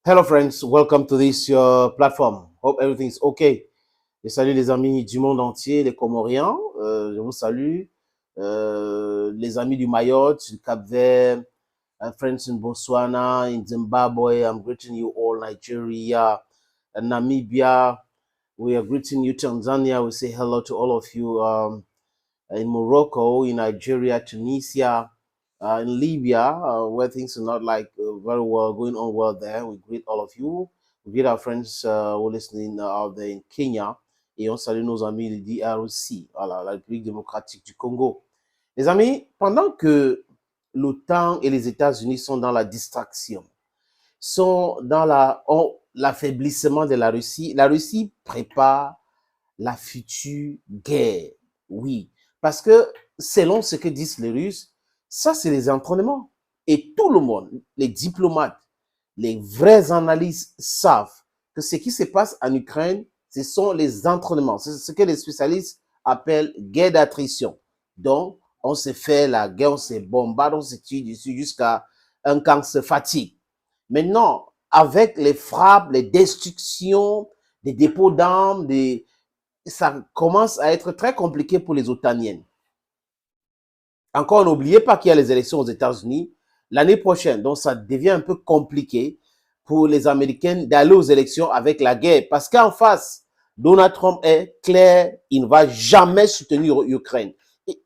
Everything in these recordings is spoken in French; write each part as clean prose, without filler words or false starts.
Hello friends, welcome to this your platform. Hope everything's okay. Je salue les amis du monde entier, les Comoriens. Je vous salue. Les amis du Mayotte, du Cap-Vert, friends in Botswana, in Zimbabwe. I'm greeting you all. Nigeria, Namibia. We are greeting you. Tanzania. We say hello to all of you. In Morocco, in Nigeria, Tunisia, in Libya, where things are not like very well going on well there. We greet all of you. We greet our friends who are listening out there in Kenya. Et on salue nos amis du DRC, voilà, la République démocratique du Congo. Les amis, pendant que l'OTAN et les États-Unis sont dans la distraction, sont dans l'affaiblissement de la Russie prépare la future guerre. Oui, parce que selon ce que disent les Russes, ça c'est les entraînements. Et tout le monde, les diplomates, les vraies analystes savent que ce qui se passe en Ukraine, ce sont les entraînements. C'est ce que les spécialistes appellent guerre d'attrition. Donc, on se fait la guerre, on se bombarde, on se tue dessus jusqu'à un camp se fatigue. Maintenant, avec les frappes, les destructions, des dépôts d'armes, ça commence à être très compliqué pour les Otaniennes. Encore, n'oubliez pas qu'il y a les élections aux États-Unis l'année prochaine. Donc, ça devient un peu compliqué pour les Américains d'aller aux élections avec la guerre. Parce qu'en face, Donald Trump est clair, il ne va jamais soutenir l'Ukraine.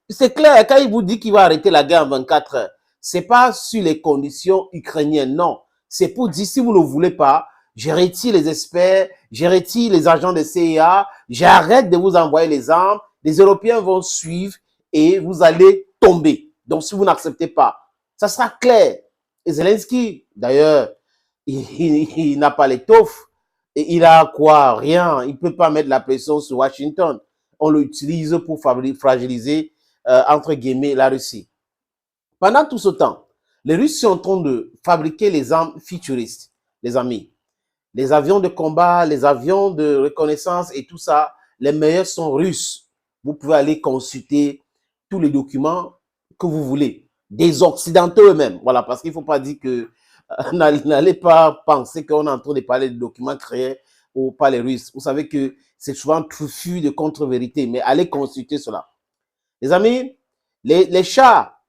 C'est clair, quand il vous dit qu'il va arrêter la guerre en 24 heures, c'est pas sur les conditions ukrainiennes, non. C'est pour dire, si vous ne voulez pas, je retire les experts, je retire les agents de CIA, j'arrête de vous envoyer les armes, les Européens vont suivre et vous allez tomber. Donc, si vous n'acceptez pas, ça sera clair. Et Zelensky, d'ailleurs, il n'a pas l'étoffe. Et il a quoi? Rien. Il ne peut pas mettre la pression sur Washington. On l'utilise pour fragiliser, entre guillemets, la Russie. Pendant tout ce temps, les Russes sont en train de fabriquer les armes futuristes, les amis. Les avions de combat, les avions de reconnaissance et tout ça, les meilleurs sont russes. Vous pouvez aller consulter tous les documents que vous voulez, des Occidentaux eux-mêmes. Voilà, parce qu'il ne faut pas dire que n'allez pas penser qu'on est en train de parler de documents créés par les Russes. Vous savez que c'est souvent touffu de contre-vérité, mais allez consulter cela. Les amis, les chars,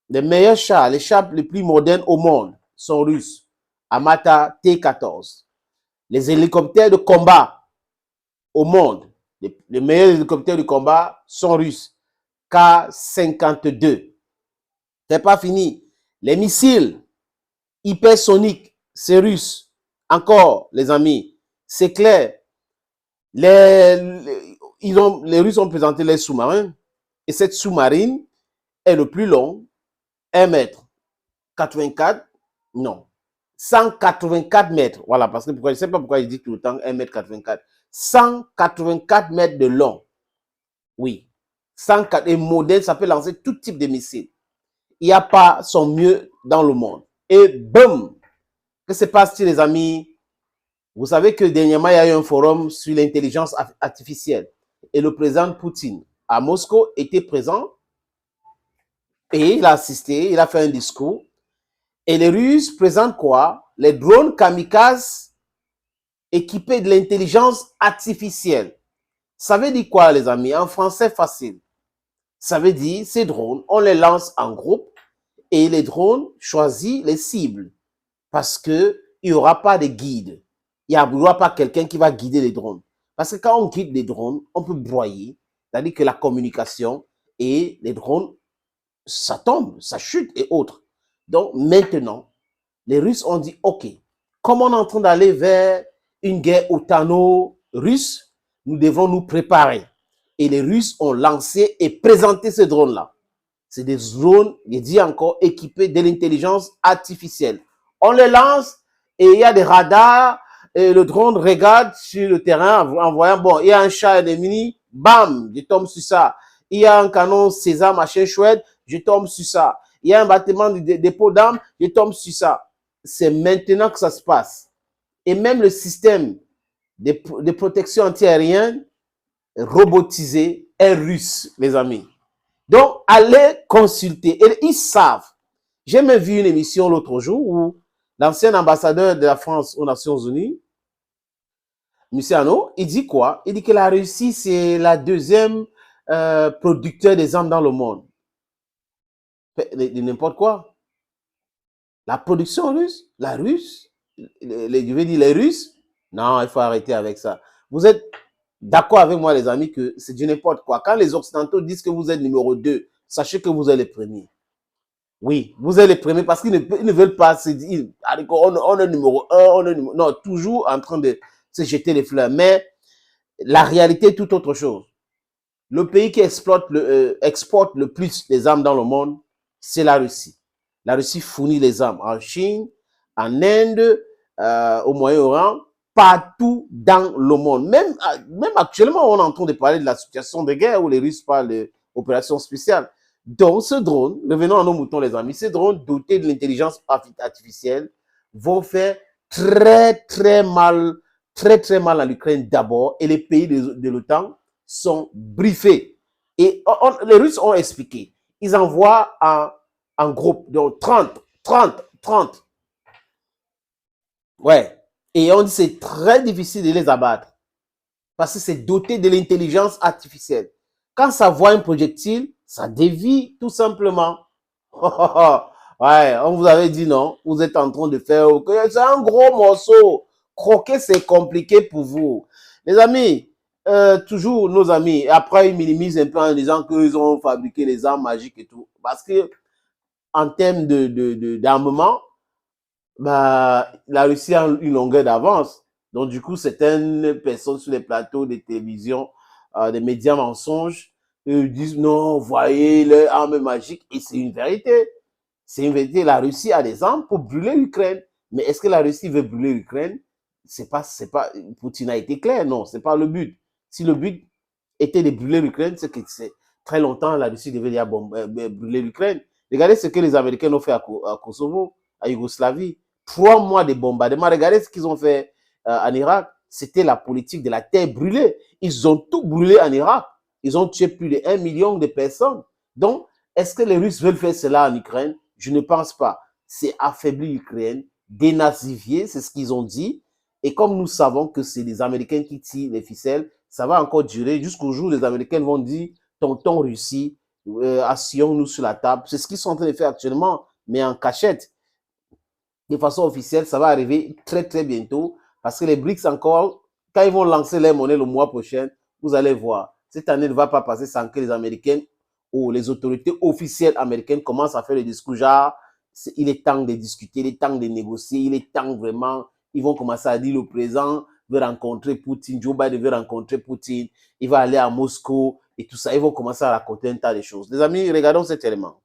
les meilleurs chars, les chars les plus modernes au monde sont russes. Amata T-14. Les hélicoptères de combat au monde, les meilleurs hélicoptères de combat sont russes. K-52. C'est pas fini. Les missiles hypersoniques, c'est russe. Encore, les amis, c'est clair. Les Russes ont présenté les sous-marins et cette sous-marine est le plus long, 1 mètre 84, non, 184 mètres. Voilà, parce que je ne sais pas pourquoi il dit tout le temps 1 mètre 84. 184 mètres de long. Oui. 104, et moderne, ça peut lancer tout type de missiles. Il n'y a pas son mieux dans le monde. Et boum! Que se passe-t-il, les amis? Vous savez que dernièrement, il y a eu un forum sur l'intelligence artificielle. Et le président Poutine, à Moscou, était présent. Et il a assisté, il a fait un discours. Et les Russes présentent quoi? Les drones kamikazes équipés de l'intelligence artificielle. Ça veut dire quoi, les amis? En français facile. Ça veut dire, ces drones, on les lance en groupe et les drones choisissent les cibles parce qu'il n'y aura pas de guide. Il n'y aura pas quelqu'un qui va guider les drones. Parce que quand on guide les drones, on peut broyer, c'est-à-dire que la communication et les drones, ça tombe, ça chute et autres. Donc maintenant, les Russes ont dit, OK, comme on est en train d'aller vers une guerre otano-russe, nous devons nous préparer. Et les Russes ont lancé et présenté ces drones-là. C'est des drones, je dis encore, équipés de l'intelligence artificielle. On les lance et il y a des radars et le drone regarde sur le terrain en voyant, bon, il y a un chat ennemi, bam, je tombe sur ça. Il y a un canon César, machin chouette, je tombe sur ça. Il y a un bâtiment de dépôt d'armes, je tombe sur ça. C'est maintenant que ça se passe. Et même le système de protection antiaérienne robotisé est russe, les amis. Donc, allez consulter. Et ils savent. J'ai même vu une émission l'autre jour où L'ancien ambassadeur de la France aux Nations Unies, M. Arnaud, il dit quoi? Il dit que la Russie, c'est la deuxième producteur des armes dans le monde. N'importe quoi. La production russe, la Russe, je veux dire les Russes, non, il faut arrêter avec ça. Vous êtes d'accord avec moi, les amis, que c'est du n'importe quoi. Quand les Occidentaux disent que vous êtes numéro 2, sachez que vous êtes les premiers. Oui, vous êtes les premiers parce qu'ils ne veulent pas se dire, on est numéro 1, on est numéro... Non, toujours en train de se jeter les fleurs. Mais la réalité est tout autre chose. Le pays qui exporte le plus les armes dans le monde, c'est la Russie. La Russie fournit les armes en Chine, en Inde, au Moyen-Orient, partout dans le monde. Même actuellement, on est en train de parler de la situation de guerre où les Russes parlent d'opérations spéciales. Donc, ce drone, revenons à nos moutons, les amis, ces drones dotés de l'intelligence artificielle vont faire très mal à l'Ukraine d'abord, et les pays de l'OTAN sont briefés. Et les Russes ont expliqué. Ils envoient en groupe, donc 30. Ouais. Et on dit c'est très difficile de les abattre parce que c'est doté de l'intelligence artificielle. Quand ça voit un projectile, ça dévie tout simplement. Ouais, on vous avait dit non, vous êtes en train de faire... C'est un gros morceau. Croquer, c'est compliqué pour vous. Les amis, toujours nos amis, après ils minimisent un peu en disant qu'ils ont fabriqué les armes magiques et tout. Parce que en termes d'armement, bah, la Russie a une longueur d'avance. Donc, du coup, certaines personnes sur les plateaux de télévision, des médias mensonges, disent non, voyez les armes magiques. Et c'est une vérité. C'est une vérité. La Russie a des armes pour brûler l'Ukraine. Mais est-ce que la Russie veut brûler l'Ukraine? C'est pas, Poutine a été clair. Non, c'est pas le but. Si le but était de brûler l'Ukraine, c'est que c'est très longtemps la Russie devait déjà brûler l'Ukraine. Regardez ce que les Américains ont fait à Kosovo, à Yougoslavie. 3 mois de bombardement. Regardez ce qu'ils ont fait en Irak. C'était la politique de la terre brûlée. Ils ont tout brûlé en Irak. Ils ont tué plus de 1 million de personnes. Donc, est-ce que les Russes veulent faire cela en Ukraine? Je ne pense pas. C'est affaiblir l'Ukraine, dénazifier, c'est ce qu'ils ont dit. Et comme nous savons que c'est les Américains qui tirent les ficelles, ça va encore durer jusqu'au jour où les Américains vont dire « Tonton Russie, asseyons-nous sur la table ». C'est ce qu'ils sont en train de faire actuellement, mais en cachette. De façon officielle, ça va arriver très bientôt parce que les BRICS encore, quand ils vont lancer leur monnaie le mois prochain, vous allez voir, cette année ne va pas passer sans que les Américains ou les autorités officielles américaines commencent à faire le discours genre, il est temps de discuter, il est temps de négocier, il est temps vraiment, ils vont commencer à dire le président veut rencontrer Poutine, Joe Biden veut rencontrer Poutine, il va aller à Moscou et tout ça, ils vont commencer à raconter un tas de choses. Les amis, regardons cet élément.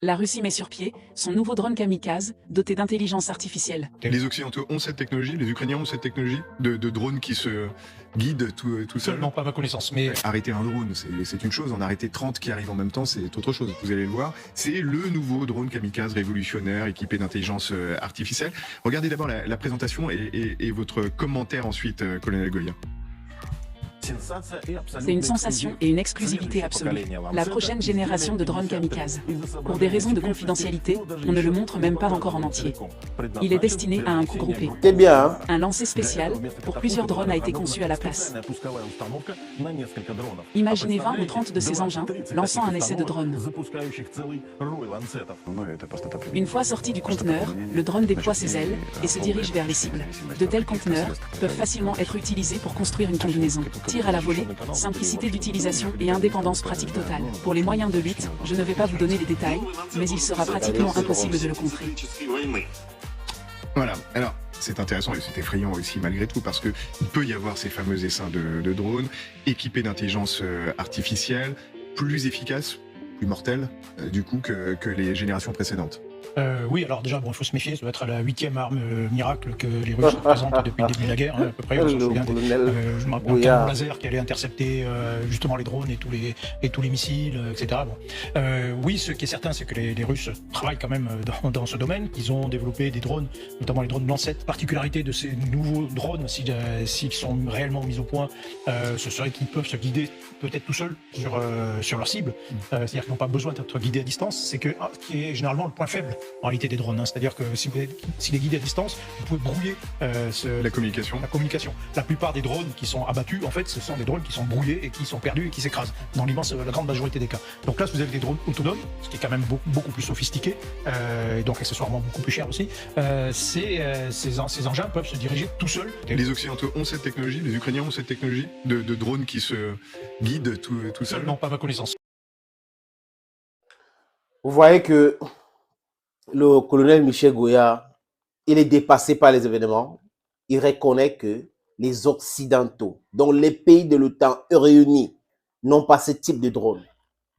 La Russie met sur pied son nouveau drone kamikaze doté d'intelligence artificielle. Les Occidentaux ont cette technologie, les Ukrainiens ont cette technologie de drone qui se guide tout seul. Non, pas à ma connaissance, mais... Arrêter un drone, c'est une chose, en arrêter 30 qui arrivent en même temps, c'est autre chose. Vous allez le voir, c'est le nouveau drone kamikaze révolutionnaire équipé d'intelligence artificielle. Regardez d'abord la présentation et votre commentaire ensuite, colonel Goya. C'est une sensation et une exclusivité absolue. La prochaine génération de drones kamikaze. Pour des raisons de confidentialité, on ne le montre même pas encore en entier. Il est destiné à un coup groupé. C'est bien, hein? Un lancer spécial pour plusieurs drones a été conçu à la place. Imaginez 20 ou 30 de ces engins lançant un essai de drone. Une fois sorti du conteneur, le drone déploie ses ailes et se dirige vers les cibles. De tels conteneurs peuvent facilement être utilisés pour construire une combinaison. Tir à la volée, simplicité d'utilisation et indépendance pratique totale. Pour les moyens de lutte, je ne vais pas vous donner les détails, mais il sera pratiquement impossible de le contrer. Voilà, alors c'est intéressant et c'est effrayant aussi malgré tout parce que il peut y avoir ces fameux essaims de drones équipés d'intelligence artificielle, plus efficaces, plus mortels du coup que les générations précédentes. Oui, alors déjà, bon, il faut se méfier, ça doit être la 8e arme miracle que les Russes représentent depuis le début de la guerre, hein, à peu près. Je me rappelle un canon laser qui allait intercepter justement les drones et tous les missiles, etc. Bon. Oui, ce qui est certain, c'est que les Russes travaillent quand même dans ce domaine. Ils ont développé des drones, notamment les drones Lancet. Particularité de ces nouveaux drones, s'ils sont réellement mis au point, ce serait qu'ils peuvent se guider peut-être tout seuls sur leur cible. C'est-à-dire qu'ils n'ont pas besoin d'être guidés à distance. C'est qui est généralement le point faible en réalité des drones. Hein. C'est-à-dire que s'il est guidé à distance, vous pouvez brouiller la communication. La plupart des drones qui sont abattus, en fait, ce sont des drones qui sont brouillés et qui sont perdus et qui s'écrasent, dans la grande majorité des cas. Donc là, si vous avez des drones autonomes, ce qui est quand même beaucoup plus sophistiqué, et donc accessoirement beaucoup plus cher aussi, ces engins peuvent se diriger tout seuls. Les Occidentaux ont cette technologie, les Ukrainiens ont cette technologie de drones qui se guident tout seuls? Non, pas à ma connaissance. Vous voyez que le colonel Michel Goya, il est dépassé par les événements. Il reconnaît que les Occidentaux, dont les pays de l'OTAN réunis, n'ont pas ce type de drone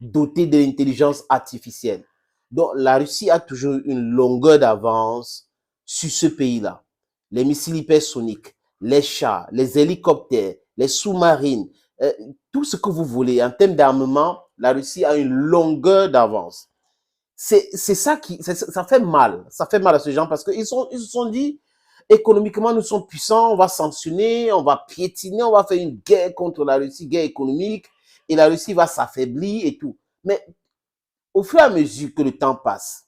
doté de l'intelligence artificielle. Donc, la Russie a toujours une longueur d'avance sur ce pays-là. Les missiles hypersoniques, les chars, les hélicoptères, les sous-marines, tout ce que vous voulez. En termes d'armement, la Russie a une longueur d'avance. C'est ça ça fait mal. Ça fait mal à ces gens parce qu'ils se sont dit, économiquement, nous sommes puissants, on va sanctionner, on va piétiner, on va faire une guerre contre la Russie, guerre économique, et la Russie va s'affaiblir et tout. Mais au fur et à mesure que le temps passe,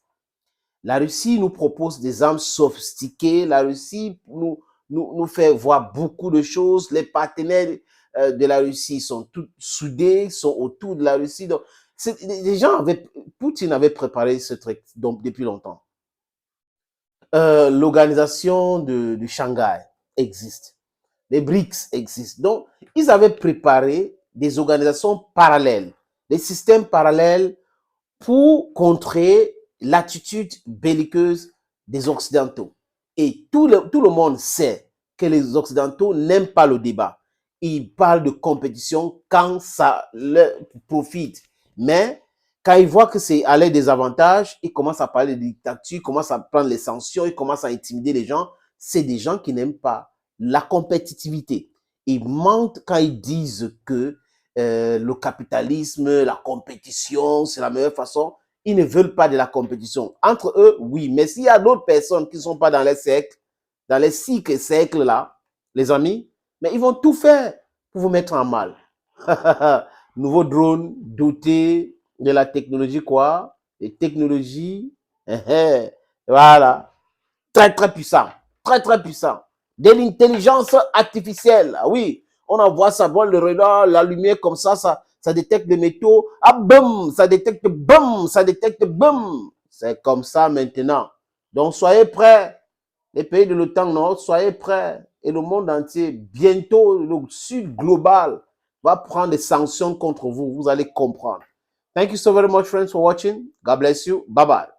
la Russie nous propose des armes sophistiquées, la Russie nous fait voir beaucoup de choses, les partenaires de la Russie sont tous soudés, sont autour de la Russie. Donc, les gens Poutine avait préparé ce truc depuis longtemps. L'organisation de Shanghai existe. Les BRICS existent. Donc, ils avaient préparé des organisations parallèles, des systèmes parallèles pour contrer l'attitude belliqueuse des Occidentaux. Et tout le monde sait que les Occidentaux n'aiment pas le débat. Ils parlent de compétition quand ça leur profite. Mais quand ils voient que c'est à leur désavantage, ils commencent à parler de dictature, ils commencent à prendre les sanctions, ils commencent à intimider les gens. C'est des gens qui n'aiment pas la compétitivité. Ils mentent quand ils disent que le capitalisme, la compétition, c'est la meilleure façon. Ils ne veulent pas de la compétition. Entre eux, oui. Mais s'il y a d'autres personnes qui ne sont pas dans les cercles, dans les cercles là, les amis, mais ils vont tout faire pour vous mettre en mal. Nouveau drone doté de la technologie quoi? Les technologies, voilà. Très, très puissant. Très, très puissant. De l'intelligence artificielle. Ah oui, on envoie sa voile de radar, la lumière comme ça détecte des métaux. Ah, boum, ça détecte, boum, ça détecte, boum. C'est comme ça maintenant. Donc, soyez prêts. Les pays de l'OTAN Nord, soyez prêts. Et le monde entier, bientôt, le Sud global va prendre des sanctions contre vous. Vous allez comprendre. Thank you so very much, friends, for watching. God bless you. Bye-bye.